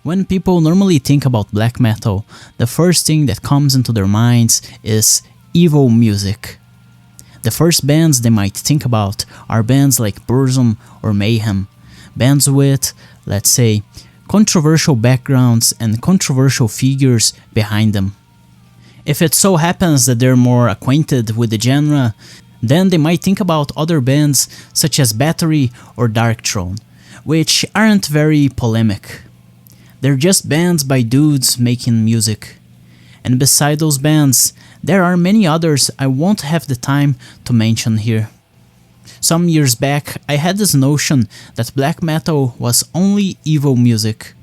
When people normally think about black metal, the first thing that comes into their minds is evil music. The first bands they might think about are bands like Burzum or Mayhem, bands with, let's say, controversial backgrounds and controversial figures behind them. If it so happens that they're more acquainted with the genre, then they might think about other bands such as Battery or Darkthrone, which aren't very polemic. They're just bands by dudes making music. And beside those bands, there are many others I won't have the time to mention here. Some years back, I had this notion that black metal was only evil music,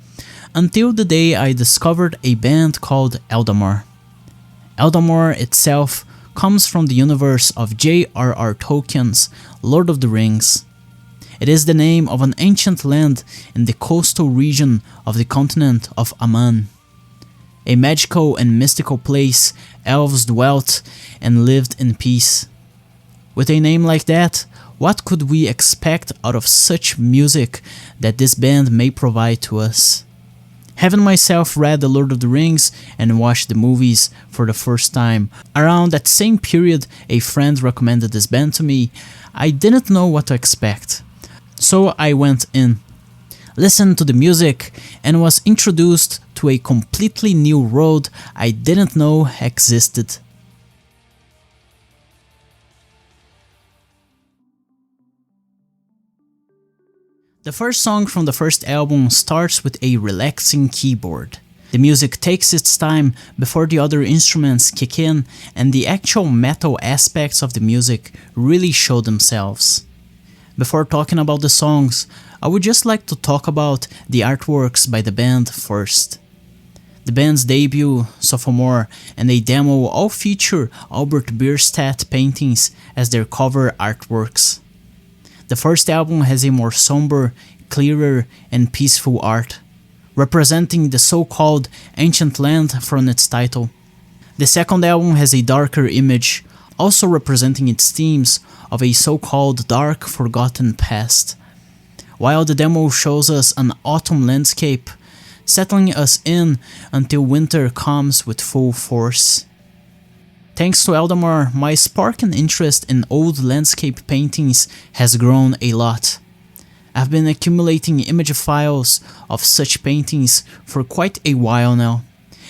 until the day I discovered a band called Eldamar. Eldamar itself comes from the universe of J.R.R. Tolkien's Lord of the Rings. It is the name of an ancient land in the coastal region of the continent of Aman, a magical and mystical place elves dwelt and lived in peace. With a name like that, what could we expect out of such music that this band may provide to us? Having myself read The Lord of the Rings and watched the movies for the first time, around that same period a friend recommended this band to me, I didn't know what to expect. So I went in, listened to the music, and was introduced to a completely new world I didn't know existed. The first song from the first album starts with a relaxing keyboard. The music takes its time before the other instruments kick in, and the actual metal aspects of the music really show themselves. Before talking about the songs, I would just like to talk about the artworks by the band first. The band's debut, Sophomore, and a demo all feature Albert Bierstadt paintings as their cover artworks. The first album has a more somber, clearer, and peaceful art, representing the so-called ancient land from its title. The second album has a darker image, also representing its themes of a so-called dark, forgotten past, while the demo shows us an autumn landscape, settling us in until winter comes with full force. Thanks to Eldamar, my spark and interest in old landscape paintings has grown a lot. I've been accumulating image files of such paintings for quite a while now,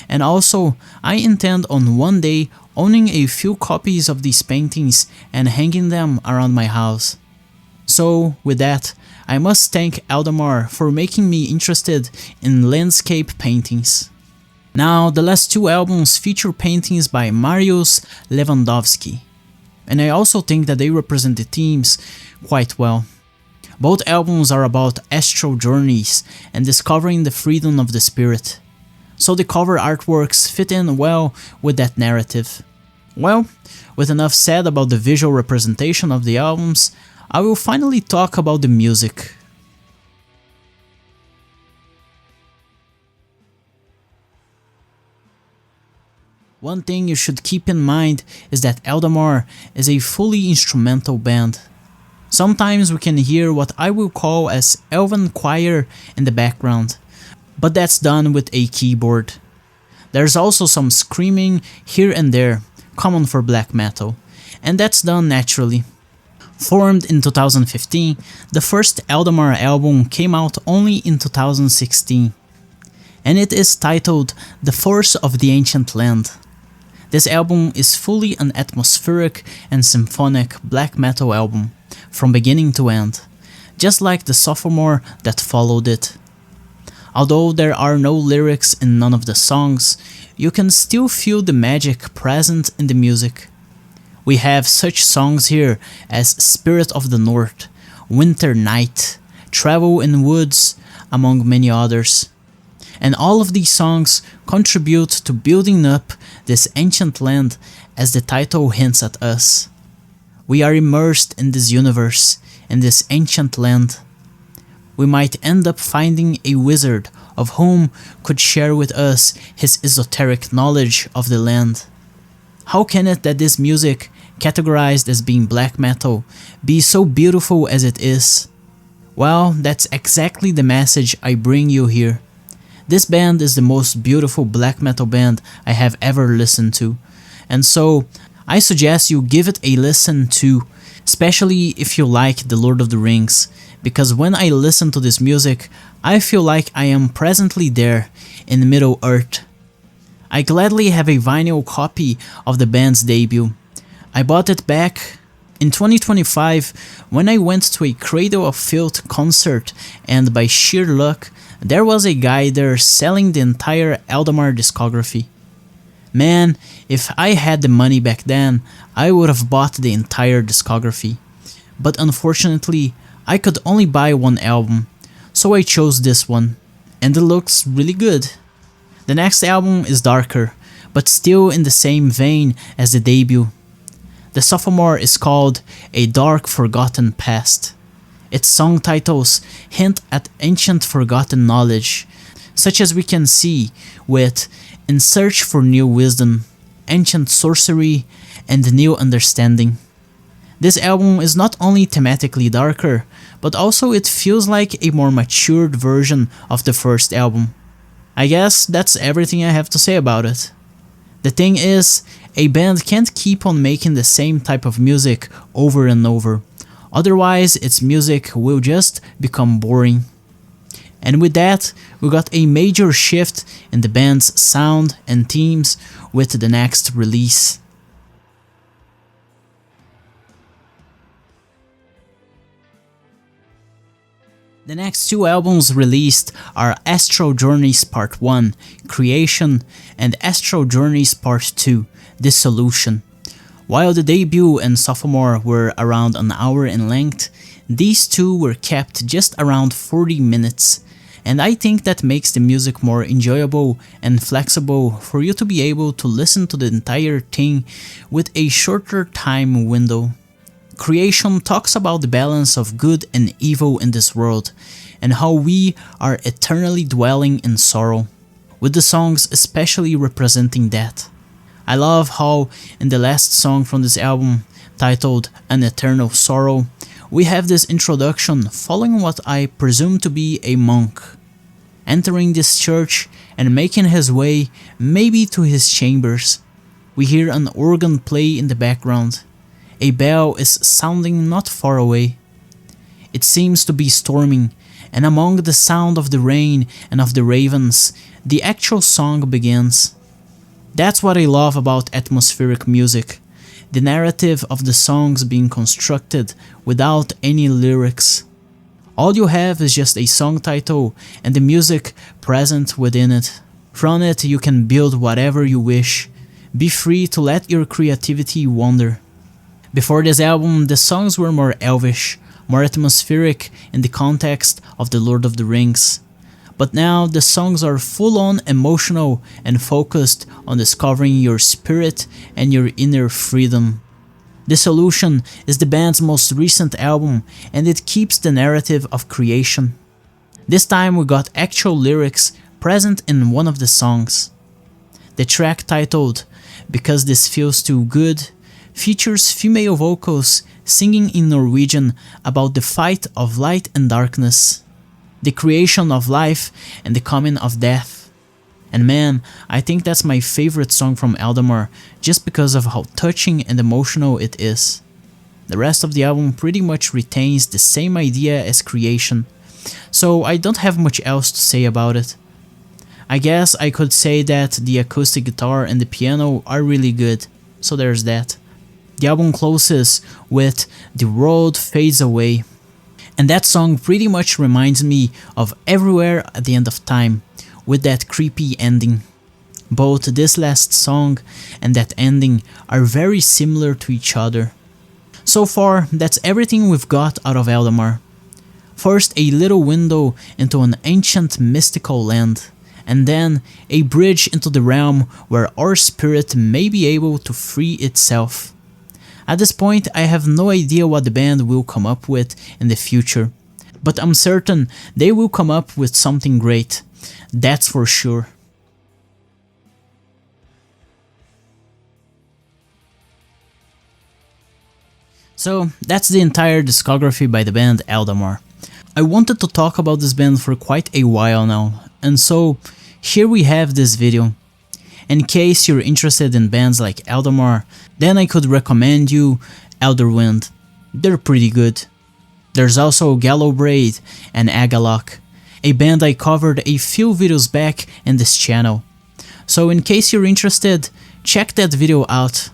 and also I intend on one day owning a few copies of these paintings and hanging them around my house. So with that, I must thank Eldamar for making me interested in landscape paintings. Now, the last two albums feature paintings by Mariusz Lewandowski, and I also think that they represent the themes quite well. Both albums are about astral journeys and discovering the freedom of the spirit, so the cover artworks fit in well with that narrative. Well, with enough said about the visual representation of the albums, I will finally talk about the music. One thing you should keep in mind is that Eldamar is a fully instrumental band. Sometimes we can hear what I will call as elven choir in the background, but that's done with a keyboard. There's also some screaming here and there, common for black metal, and that's done naturally. Formed in 2015, the first Eldamar album came out only in 2016, and it is titled The Force of the Ancient Land. This album is fully an atmospheric and symphonic black metal album, from beginning to end, just like the Sophomore that followed it. Although there are no lyrics in none of the songs, you can still feel the magic present in the music. We have such songs here as Spirit of the North, Winter Night, Travel in Woods, among many others. And all of these songs contribute to building up this ancient land as the title hints at us. We are immersed in this universe, in this ancient land. We might end up finding a wizard of whom could share with us his esoteric knowledge of the land. How can it that this music, categorized as being black metal, be so beautiful as it is? Well, that's exactly the message I bring you here. This band is the most beautiful black metal band I have ever listened to, and so I suggest you give it a listen too, especially if you like The Lord of the Rings, because when I listen to this music, I feel like I am presently there in Middle Earth. I gladly have a vinyl copy of the band's debut. I bought it back in 2025 when I went to a Cradle of Filth concert, and by sheer luck, there was a guy there selling the entire Eldamar discography. Man, if I had the money back then, I would have bought the entire discography. But unfortunately, I could only buy one album, so I chose this one, and it looks really good. The next album is darker, but still in the same vein as the debut. The sophomore is called A Dark Forgotten Past. Its song titles hint at ancient forgotten knowledge, such as we can see with In Search for New Wisdom, Ancient Sorcery, and New Understanding. This album is not only thematically darker, but also it feels like a more matured version of the first album. I guess that's everything I have to say about it. The thing is, a band can't keep on making the same type of music over and over. Otherwise, its music will just become boring. And with that, we got a major shift in the band's sound and themes with the next release. The next two albums released are Astral Journeys Part 1, Creation, and Astral Journeys Part 2, Dissolution. While the debut and sophomore were around an hour in length, these two were kept just around 40 minutes, and I think that makes the music more enjoyable and flexible for you to be able to listen to the entire thing with a shorter time window. Creation talks about the balance of good and evil in this world, and how we are eternally dwelling in sorrow, with the songs especially representing that. I love how in the last song from this album, titled An Eternal Sorrow, we have this introduction following what I presume to be a monk, entering this church and making his way maybe to his chambers. We hear an organ play in the background. A bell is sounding not far away. It seems to be storming, and among the sound of the rain and of the ravens, the actual song begins. That's what I love about atmospheric music, the narrative of the songs being constructed without any lyrics. All you have is just a song title and the music present within it. From it you can build whatever you wish. Be free to let your creativity wander. Before this album, the songs were more elvish, more atmospheric in the context of The Lord of the Rings. But now the songs are full-on emotional and focused on discovering your spirit and your inner freedom. Dissolution is the band's most recent album, and it keeps the narrative of creation. This time we got actual lyrics present in one of the songs. The track titled Because This Feels Too Good features female vocals singing in Norwegian about the fight of light and darkness, the creation of life and the coming of death. And man, I think that's my favorite song from Eldamar just because of how touching and emotional it is. The rest of the album pretty much retains the same idea as Creation, so I don't have much else to say about it. I guess I could say that the acoustic guitar and the piano are really good, so there's that. The album closes with The World Fades Away, and that song pretty much reminds me of Everywhere at the End of Time, with that creepy ending. Both this last song and that ending are very similar to each other. So far, that's everything we've got out of Eldamar. First, a little window into an ancient mystical land, and then a bridge into the realm where our spirit may be able to free itself. At this point, I have no idea what the band will come up with in the future, but I'm certain they will come up with something great, that's for sure. So, that's the entire discography by the band Eldamar. I wanted to talk about this band for quite a while now, and so here we have this video. In case you're interested in bands like Eldamar, then I could recommend you Elderwind. They're pretty good. There's also Gallowbraid and Agalok, a band I covered a few videos back in this channel. So in case you're interested, check that video out.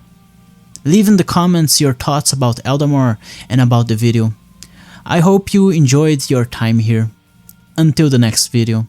Leave in the comments your thoughts about Eldamar and about the video. I hope you enjoyed your time here. Until the next video.